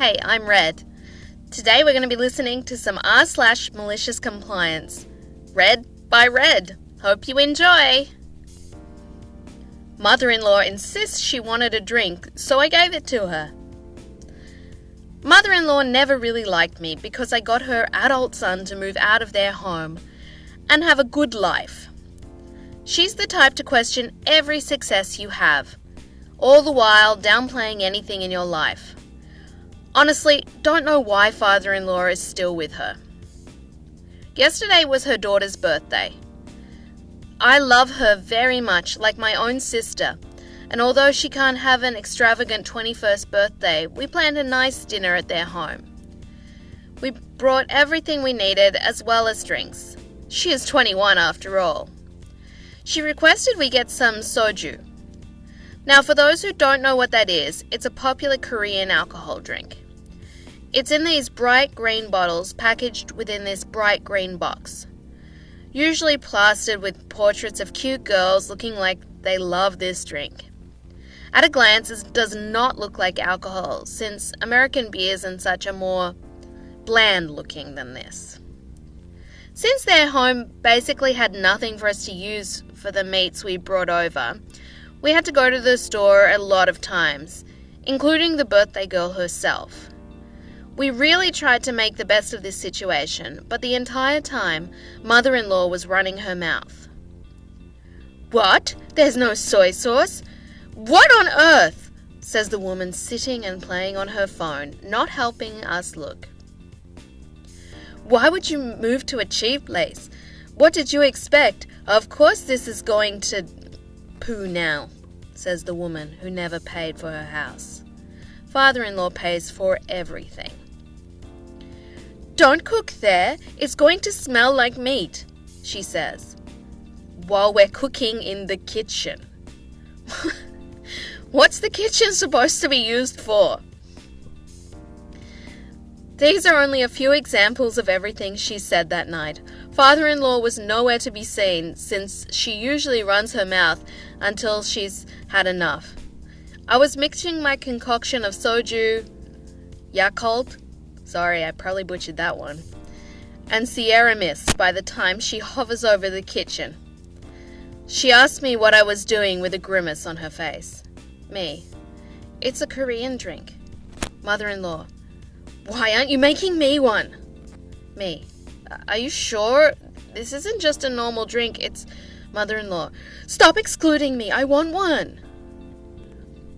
Hey, I'm Red. Today we're going to be listening to some r/malicious compliance. Read by Red. Hope you enjoy. Mother-in-law insists she wanted a drink, so I gave it to her. Mother-in-law never really liked me because I got her adult son to move out of their home and have a good life. She's the type to question every success you have, all the while downplaying anything in your life. Honestly, don't know why father-in-law is still with her. Yesterday was her daughter's birthday. I love her very much, like my own sister, and although she can't have an extravagant 21st birthday, we planned a nice dinner at their home. We brought everything we needed as well as drinks. She is 21 after all. She requested we get some soju. Now, for those who don't know what that is, it's a popular Korean alcohol drink. It's in these bright green bottles packaged within this bright green box, usually plastered with portraits of cute girls looking like they love this drink. At a glance, it does not look like alcohol, since American beers and such are more bland looking than this. Since their home basically had nothing for us to use for the meats we brought over, we had to go to the store a lot of times, including the birthday girl herself. We really tried to make the best of this situation, but the entire time, mother-in-law was running her mouth. "What? There's no soy sauce? What on earth?" says the woman sitting and playing on her phone, not helping us look. "Why would you move to a cheap place? What did you expect? Of course this is going to poo now," says the woman who never paid for her house. Father-in-law pays for everything. "Don't cook there. It's going to smell like meat," she says, while we're cooking in the kitchen. What's the kitchen supposed to be used for? These are only a few examples of everything she said that night. Father-in-law was nowhere to be seen, since she usually runs her mouth until she's had enough. I was mixing my concoction of soju, Yakult, sorry, I probably butchered that one, and Sierra Mist by the time she hovers over the kitchen. She asked me what I was doing with a grimace on her face. Me: "It's a Korean drink." Mother-in-law: "Why aren't you making me one?" Me: "Are you sure? This isn't just a normal drink, it's..." Mother-in-law: "Stop excluding me, I want one,"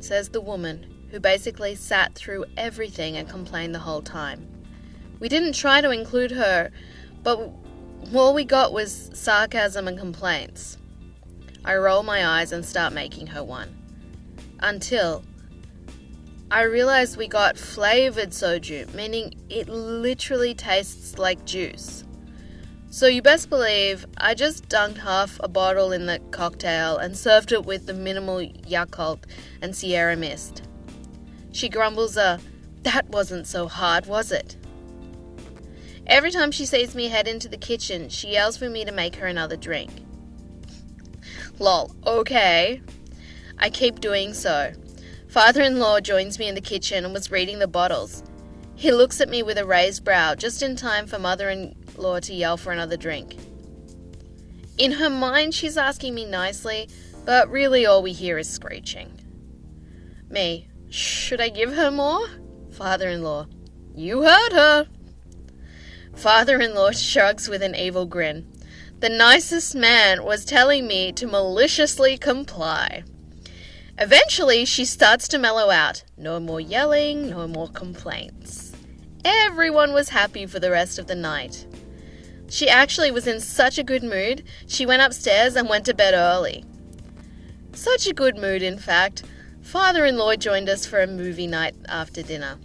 says the woman, who basically sat through everything and complained the whole time. We didn't try to include her, but all we got was sarcasm and complaints. I roll my eyes and start making her one. Until I realized we got flavored soju, meaning it literally tastes like juice. So you best believe I just dunked half a bottle in the cocktail and served it with the minimal Yakult and Sierra Mist. She grumbles "That wasn't so hard, was it?" Every time she sees me head into the kitchen, she yells for me to make her another drink. Lol, okay. I keep doing so. Father-in-law joins me in the kitchen and was reading the bottles. He looks at me with a raised brow, just in time for mother-in-law to yell for another drink. In her mind, she's asking me nicely, but really all we hear is screeching. Me: "Should I give her more?" Father-in-law: "You heard her." Father-in-law shrugs with an evil grin. The nicest man was telling me to maliciously comply. Eventually, she starts to mellow out. No more yelling, no more complaints. Everyone was happy for the rest of the night. She actually was in such a good mood, she went upstairs and went to bed early. Such a good mood, in fact. Father-in-law joined us for a movie night after dinner.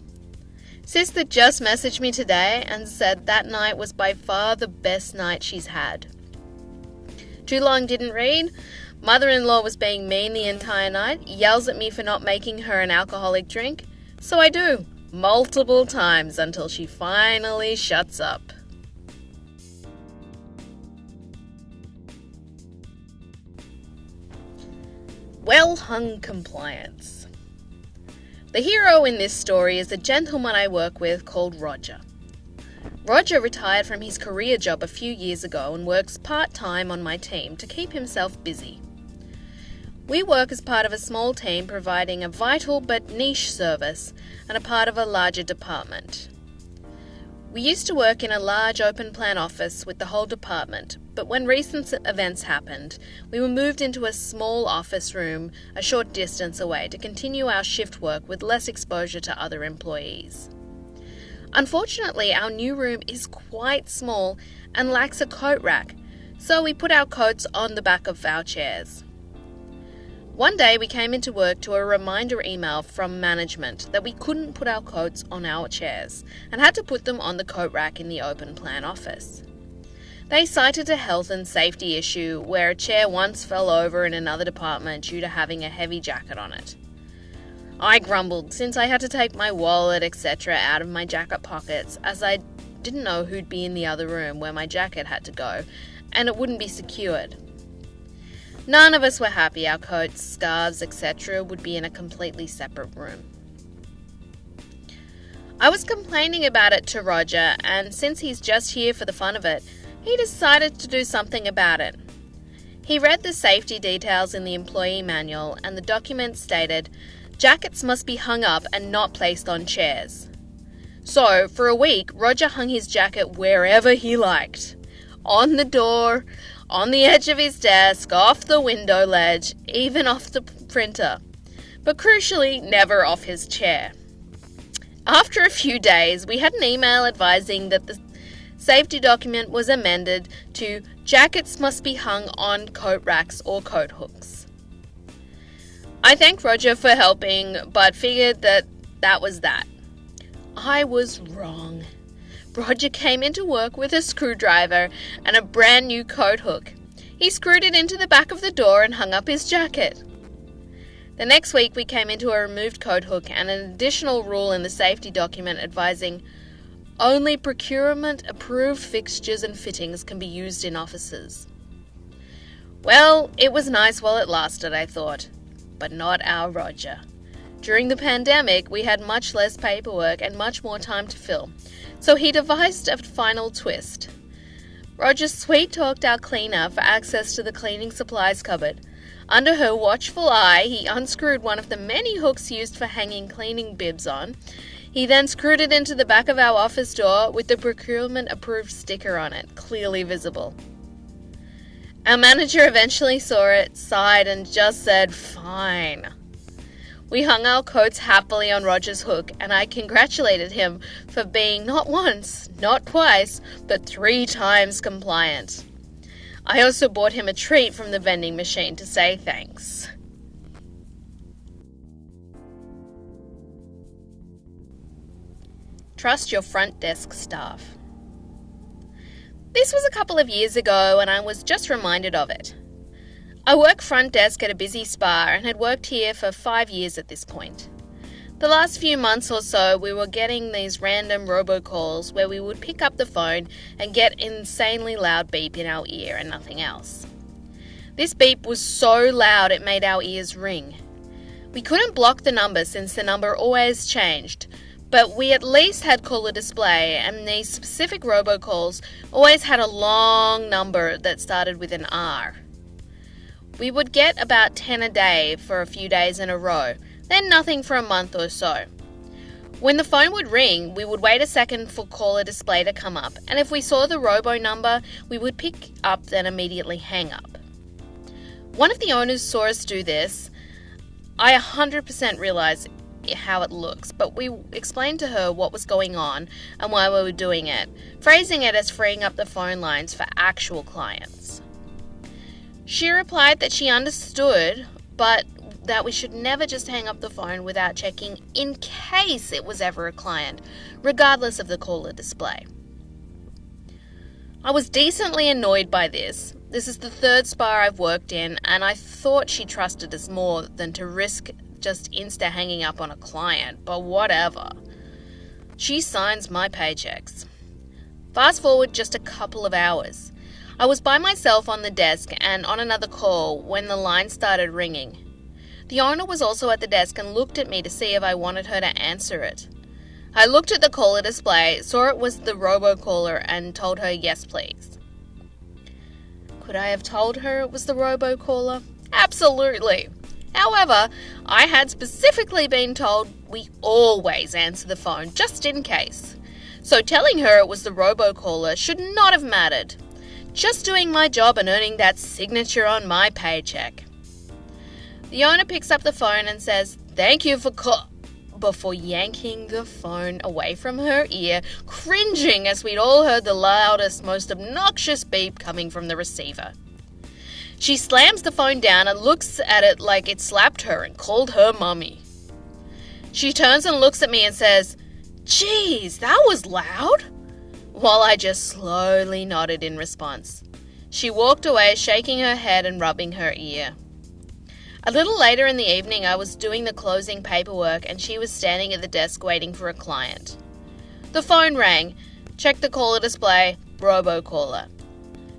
Sister just messaged me today and said that night was by far the best night she's had. Too long didn't read. Mother-in-law was being mean the entire night, yells at me for not making her an alcoholic drink, so I do, multiple times until she finally shuts up. Well-hung compliance. The hero in this story is a gentleman I work with called Roger. Roger retired from his career job a few years ago and works part-time on my team to keep himself busy. We work as part of a small team providing a vital but niche service and a part of a larger department. We used to work in a large open plan office with the whole department, but when recent events happened, we were moved into a small office room a short distance away to continue our shift work with less exposure to other employees. Unfortunately, our new room is quite small and lacks a coat rack, so we put our coats on the back of our chairs. One day we came into work to a reminder email from management that we couldn't put our coats on our chairs and had to put them on the coat rack in the open plan office. They cited a health and safety issue where a chair once fell over in another department due to having a heavy jacket on it. I grumbled since I had to take my wallet, etc. out of my jacket pockets as I didn't know who'd be in the other room where my jacket had to go and it wouldn't be secured. None of us were happy our coats, scarves, etc. would be in a completely separate room. I was complaining about it to Roger, and since he's just here for the fun of it, he decided to do something about it. He read the safety details in the employee manual, and the document stated, "Jackets must be hung up and not placed on chairs." So, for a week, Roger hung his jacket wherever he liked. On the door, on the edge of his desk, off the window ledge, even off the printer. But crucially, never off his chair. After a few days, we had an email advising that the safety document was amended to "Jackets must be hung on coat racks or coat hooks." I thanked Roger for helping, but figured that was that. I was wrong. Roger came into work with a screwdriver and a brand new coat hook. He screwed it into the back of the door and hung up his jacket. The next week we came into a removed coat hook and an additional rule in the safety document advising only procurement-approved fixtures and fittings can be used in offices. Well, it was nice while it lasted, I thought, but not our Roger. During the pandemic, we had much less paperwork and much more time to fill, so he devised a final twist. Roger sweet-talked our cleaner for access to the cleaning supplies cupboard. Under her watchful eye, he unscrewed one of the many hooks used for hanging cleaning bibs on. He then screwed it into the back of our office door with the procurement-approved sticker on it, clearly visible. Our manager eventually saw it, sighed, and just said, "Fine." We hung our coats happily on Roger's hook, and I congratulated him for being not once, not twice, but 3 times compliant. I also bought him a treat from the vending machine to say thanks. Trust your front desk staff. This was a couple of years ago, and I was just reminded of it. I work front desk at a busy spa and had worked here for 5 years at this point. The last few months or so, we were getting these random robocalls where we would pick up the phone and get insanely loud beep in our ear and nothing else. This beep was so loud it made our ears ring. We couldn't block the number since the number always changed, but we at least had caller display, and these specific robocalls always had a long number that started with an R. We would get about 10 a day for a few days in a row, then nothing for a month or so. When the phone would ring, we would wait a second for caller display to come up, and if we saw the robo number, we would pick up then immediately hang up. One of the owners saw us do this. I 100% realised how it looks, but we explained to her what was going on and why we were doing it, phrasing it as freeing up the phone lines for actual clients. She replied that she understood, but that we should never just hang up the phone without checking in case it was ever a client, regardless of the caller display. I was decently annoyed by this. This is the 3rd spa I've worked in, and I thought she trusted us more than to risk just insta hanging up on a client, but whatever. She signs my paychecks. Fast forward just a couple of hours. I was by myself on the desk and on another call when the line started ringing. The owner was also at the desk and looked at me to see if I wanted her to answer it. I looked at the caller display, saw it was the robocaller, and told her yes, please. Could I have told her it was the robocaller? Absolutely. However, I had specifically been told we always answer the phone, just in case. So telling her it was the robocaller should not have mattered. Just doing my job and earning that signature on my paycheck. The owner picks up the phone and says, "Thank you for before yanking the phone away from her ear, cringing as we'd all heard the loudest, most obnoxious beep coming from the receiver. She slams the phone down and looks at it like it slapped her and called her mummy. She turns and looks at me and says, "Geez, that was loud," while I just slowly nodded in response. She walked away, shaking her head and rubbing her ear. A little later in the evening, I was doing the closing paperwork and she was standing at the desk waiting for a client. The phone rang. Checked the caller display, robocaller.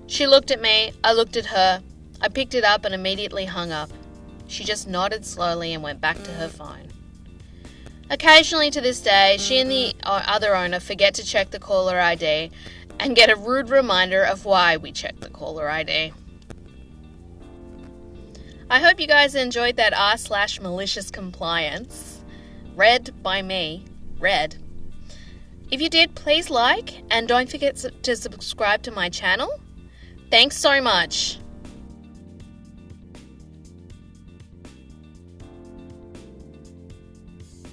She looked at me, I looked at her. I picked it up and immediately hung up. She just nodded slowly and went back to her phone. Occasionally to this day, she and the other owner forget to check the caller ID and get a rude reminder of why we check the caller ID. I hope you guys enjoyed that r/malicious compliance. Read by me. Read. If you did, please like and don't forget to subscribe to my channel. Thanks so much.